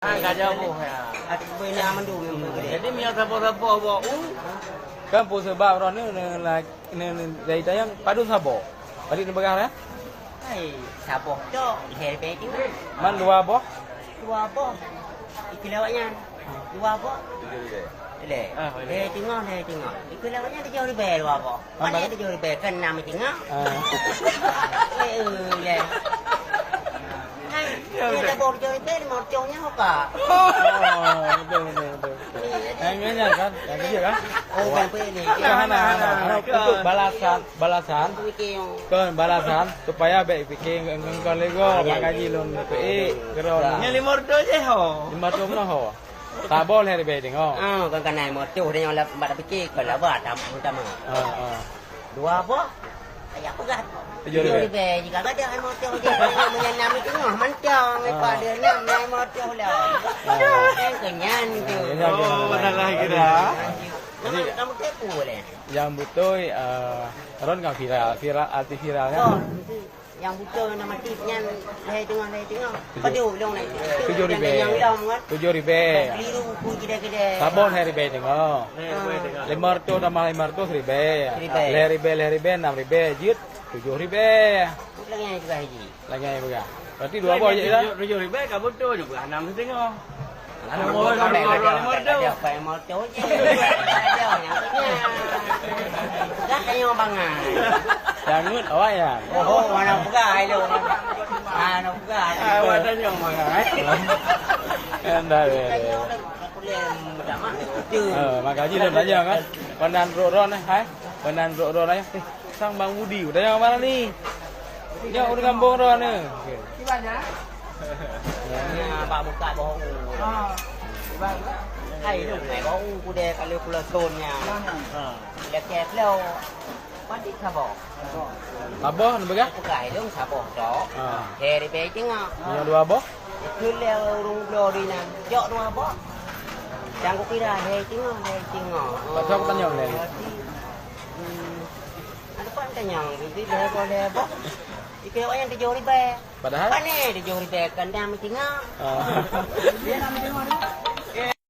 Kacau pun ya. Benda mandu memang. Jadi mia sabo-sabo bawa Kan po sebab orang ni dari tayang padu sabo. Padi ni bagah ya? Hai, sabo tu herbe tu. Man dua boh. Dua apa? Ikilawaknya. Dua apa? Le. Le tengok. Ikilawaknya dia jauh lebih dua apa? Mana dia jauh lebih kan nama tengok. Le. Dia baru jauh lebih mau jauhnya apa? Betul. Yang kan, yang dia kan. Oh, kan ini. Untuk balasan. Kan balasan supaya baik fikir engkau lego mengaji lon PE keron. Nya 500 je ho. 500 noh ho. Tak boleh lebih tengok. Kan naik motor dia yang pada fikir kalau buat utama. Dua apa? Ayah pegat. 7 ribu. Jika ada naik motor dia menyenam itu mancang pada 6 naik motor lah. Kenyan tu. Oh, benar kira. Jadi kamu kepo boleh. Yang betul ron kan viral arti viralnya. Yang betul nama tipnya leh tengah. Padu long naik. 7 ribu. Yang long kan. 7 ribu. Keliru ku kira-kira. Sabon ribu tengok. 500 tambah 500 ribu. 6 ribu jut 7 ribu. Lagi yang juga haji. Lagi yang juga. Berarti dua boh je lah. 7 ribu ka betul juga 6 tengok. Ada motor je. Ada yang dah yang bangan. Yang ngut awak ya. Oh, mana pegai lu. Mana pegai. Awak dah nyong mangai. Anda makanya dia belajar kan. Penan ron hai. Penan ron ai. Sang Bang Budi udah yang mana ni? Ya udah kampung ron ni. Di mana? Ya, Pak buka bohong. Hai lu ngày bohong ku de kalau pula sonnya. Lek leo. Padi sabo. Sabo ni begah? Pegai lu sabo tok. Heri be tengok. Yang dua boh? Cứ leo rung lô đi nè, chọn đúng không bó? Chẳng có cái đà hề chứ ngỏ. Và sao có nhầm này? Anh có anh ta nhầm, vì leo con leo bó. Thì kêu anh ta vô đi bè. Padahal? Bác nè, đi vô đi bè, cần đam mới chính á.